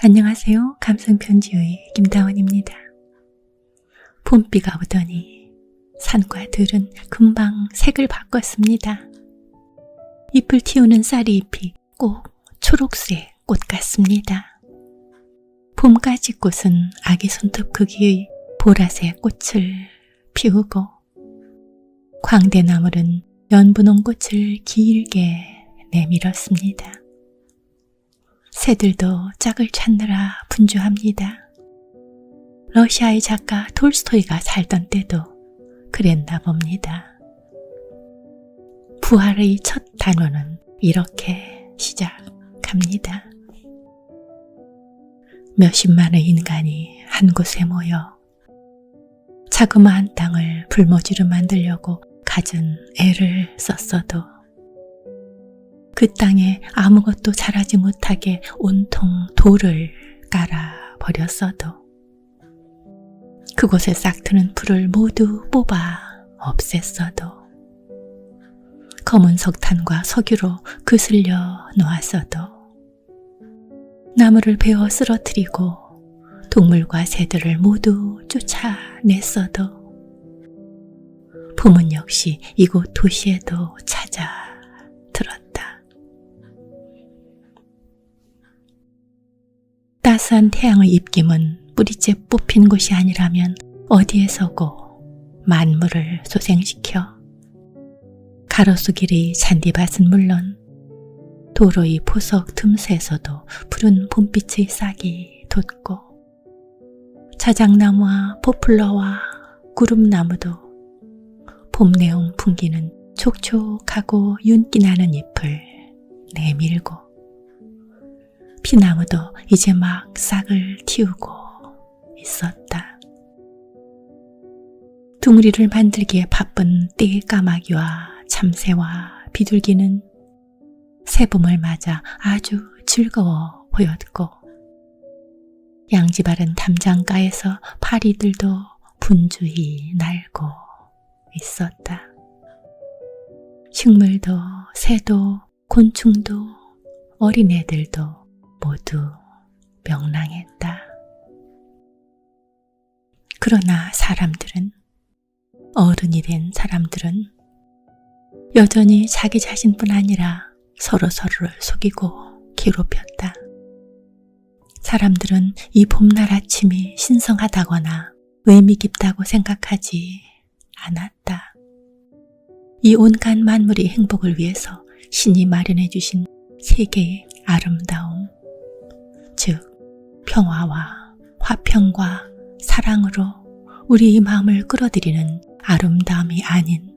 안녕하세요. 감성편지의 김다원입니다. 봄비가 오더니 산과 들은 금방 색을 바꿨습니다. 잎을 틔우는 쌀이 잎이 꼭 초록색 꽃 같습니다. 봄가지꽃은 아기 손톱 크기의 보라색 꽃을 피우고 광대나물은 연분홍 꽃을 길게 내밀었습니다. 새들도 짝을 찾느라 분주합니다. 러시아의 작가 톨스토이가 살던 때도 그랬나 봅니다. 부활의 첫 단원은 이렇게 시작합니다. 몇십만의 인간이 한 곳에 모여 자그마한 땅을 불모지로 만들려고 갖은 애를 썼어도 그 땅에 아무것도 자라지 못하게 온통 돌을 깔아 버렸어도 그곳에 싹트는 풀을 모두 뽑아 없앴어도 검은 석탄과 석유로 그슬려 놓았어도 나무를 베어 쓰러뜨리고 동물과 새들을 모두 쫓아냈어도 봄은 역시 이곳 도시에도 찾아 들었다. 따스한 태양의 입김은 뿌리째 뽑힌 곳이 아니라면 어디에서고 만물을 소생시켜 가로수길의 잔디밭은 물론 도로의 포석 틈새에서도 푸른 봄빛의 싹이 돋고 자작나무와 포플러와 구름나무도 봄내음 풍기는 촉촉하고 윤기나는 잎을 내밀고 피나무도 이제 막 싹을 틔우고 있었다. 둥우리를 만들기에 바쁜 띠까마귀와 참새와 비둘기는 새봄을 맞아 아주 즐거워 보였고 양지바른 담장가에서 파리들도 분주히 날고 있었다. 식물도 새도 곤충도 어린애들도 모두 명랑했다. 그러나 사람들은, 어른이 된 사람들은 여전히 자기 자신뿐 아니라 서로서로를 속이고 괴롭혔다. 사람들은 이 봄날 아침이 신성하다거나 의미 깊다고 생각하지 않았다. 이 온갖 만물의 행복을 위해서 신이 마련해 주신 세계의 아름다움, 즉 평화와 화평과 사랑으로 우리의 마음을 끌어들이는 아름다움이 아닌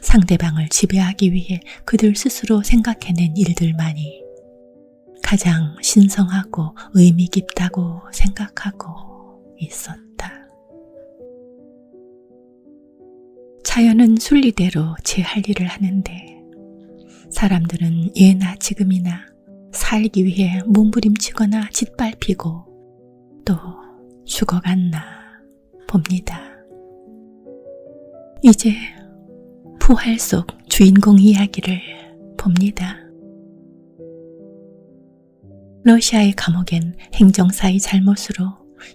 상대방을 지배하기 위해 그들 스스로 생각해낸 일들만이 가장 신성하고 의미 깊다고 생각하고 있었다. 자연은 순리대로 제 할 일을 하는데 사람들은 예나 지금이나 살기 위해 몸부림치거나 짓밟히고 또 죽어갔나 봅니다. 이제 부활 속 주인공 이야기를 봅니다. 러시아의 감옥엔 행정사의 잘못으로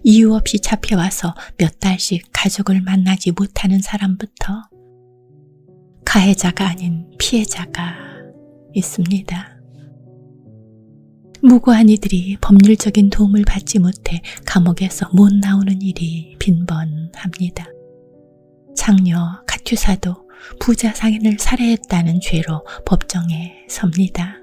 이유 없이 잡혀와서 몇 달씩 가족을 만나지 못하는 사람부터 가해자가 아닌 피해자가 있습니다. 무고한 이들이 법률적인 도움을 받지 못해 감옥에서 못 나오는 일이 빈번합니다. 장녀 카투사도 부자 상인을 살해했다는 죄로 법정에 섭니다.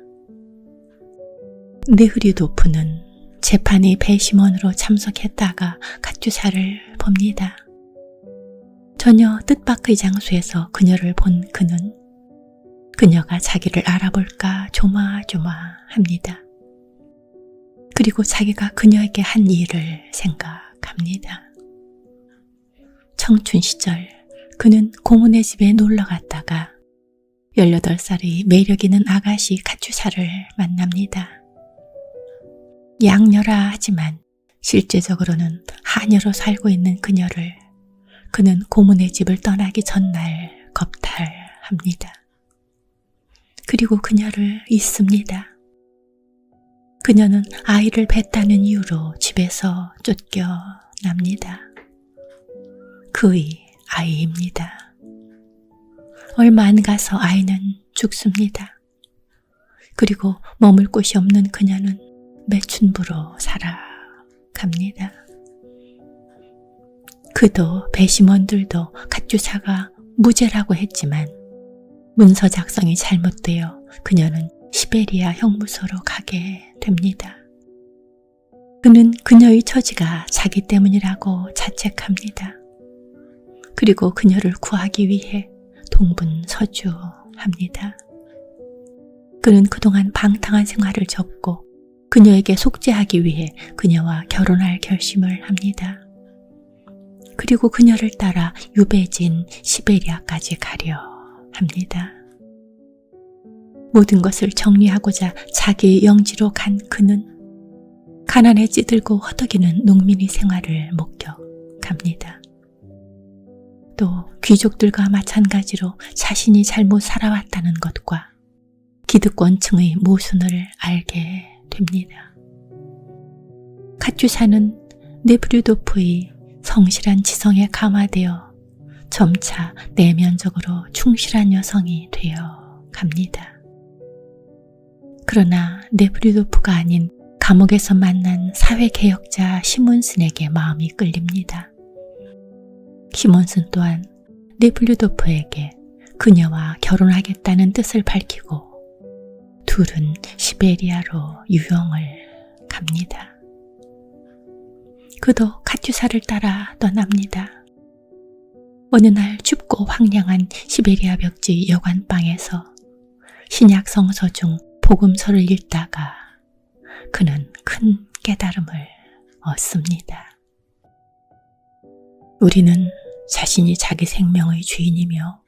네흐류도프는 재판의 배심원으로 참석했다가 카투사를 봅니다. 전혀 뜻밖의 장소에서 그녀를 본 그는 그녀가 자기를 알아볼까 조마조마합니다. 그리고 자기가 그녀에게 한 일을 생각합니다. 청춘 시절 그는 고모네 집에 놀러 갔다가 18살의 매력 있는 아가씨 카투사를 만납니다. 양녀라 하지만 실제적으로는 하녀로 살고 있는 그녀를 그는 고모네 집을 떠나기 전날 겁탈합니다. 그리고 그녀를 잊습니다. 그녀는 아이를 뱄다는 이유로 집에서 쫓겨납니다. 그의 아이입니다. 얼마 안 가서 아이는 죽습니다. 그리고 머물 곳이 없는 그녀는 매춘부로 살아갑니다. 그도 배심원들도 카투사가 무죄라고 했지만 문서 작성이 잘못되어 그녀는 시베리아 형무소로 가게 됩니다. 그는 그녀의 처지가 자기 때문이라고 자책합니다. 그리고 그녀를 구하기 위해 동분서주합니다. 그는 그동안 방탕한 생활을 접고 그녀에게 속죄하기 위해 그녀와 결혼할 결심을 합니다. 그리고 그녀를 따라 유배진 시베리아까지 가려 합니다. 모든 것을 정리하고자 자기 영지로 간 그는 가난에 찌들고 허덕이는 농민의 생활을 목격합니다. 또 귀족들과 마찬가지로 자신이 잘못 살아왔다는 것과 기득권층의 모순을 알게 됩니다. 카투사는 네브류도프의 성실한 지성에 감화되어 점차 내면적으로 충실한 여성이 되어 갑니다. 그러나 네브류도프가 아닌 감옥에서 만난 사회개혁자 시몬슨에게 마음이 끌립니다. 시몬슨 또한 네블류도프에게 그녀와 결혼하겠다는 뜻을 밝히고 둘은 시베리아로 유영을 갑니다. 그도 카투사를 따라 떠납니다. 어느 날 춥고 황량한 시베리아 벽지 여관방에서 신약 성서 중 복음서를 읽다가 그는 큰 깨달음을 얻습니다. 우리는 자신이 자기 생명의 주인이며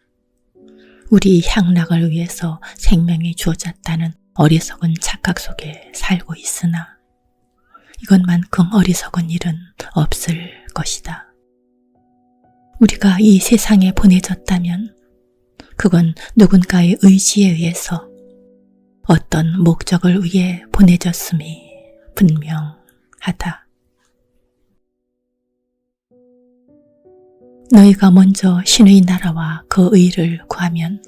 우리 향락을 위해서 생명이 주어졌다는 어리석은 착각 속에 살고 있으나 이것만큼 어리석은 일은 없을 것이다. 우리가 이 세상에 보내졌다면 그건 누군가의 의지에 의해서 어떤 목적을 위해 보내졌음이 분명하다. 너희가 먼저 신의 나라와 그 의를 구하면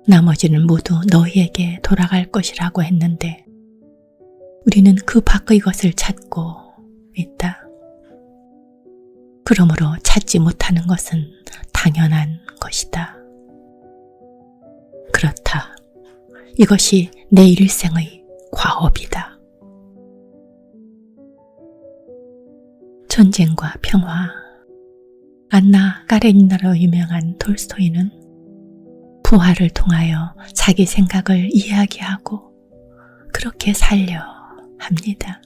나머지는 모두 너희에게 돌아갈 것이라고 했는데 우리는 그 밖의 것을 찾고 있다. 그러므로 찾지 못하는 것은 당연한 것이다. 그렇다. 이것이 내 일생의 과업이다. 전쟁과 평화. 안나 까레니나로 유명한 톨스토이는 부활을 통하여 자기 생각을 이야기하고 그렇게 살려 합니다.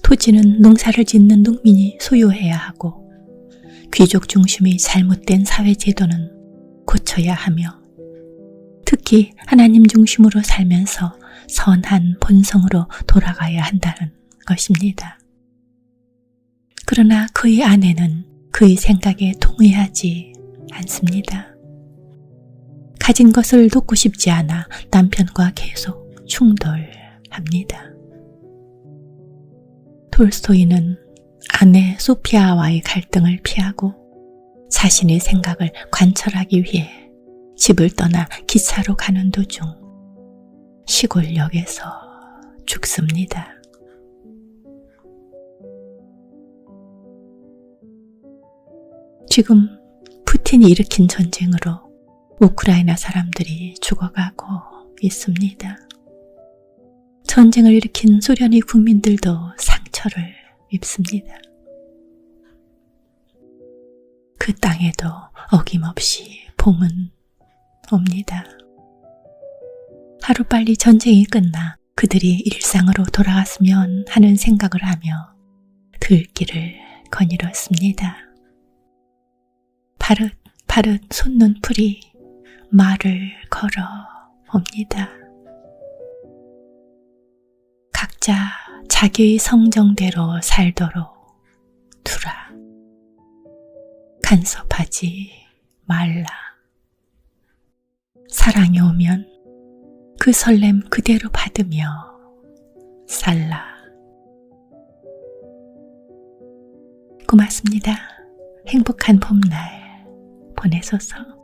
토지는 농사를 짓는 농민이 소유해야 하고 귀족 중심의 잘못된 사회제도는 고쳐야 하며 특히 하나님 중심으로 살면서 선한 본성으로 돌아가야 한다는 것입니다. 그러나 그의 아내는 그의 생각에 동의하지 않습니다. 가진 것을 돕고 싶지 않아 남편과 계속 충돌합니다. 톨스토이는 아내 소피아와의 갈등을 피하고 자신의 생각을 관철하기 위해 집을 떠나 기차로 가는 도중 시골역에서 죽습니다. 지금 푸틴이 일으킨 전쟁으로 우크라이나 사람들이 죽어가고 있습니다. 전쟁을 일으킨 소련의 국민들도 상처를 입습니다. 그 땅에도 어김없이 봄은 옵니다. 하루빨리 전쟁이 끝나 그들이 일상으로 돌아갔으면 하는 생각을 하며 들길을 거닐었습니다. 파릇파릇 솟는 풀이 말을 걸어 옵니다. 각자 자기의 성정대로 살도록 두라. 간섭하지 말라. 사랑이 오면 그 설렘 그대로 받으며 살라. 고맙습니다. 행복한 봄날 보내소서.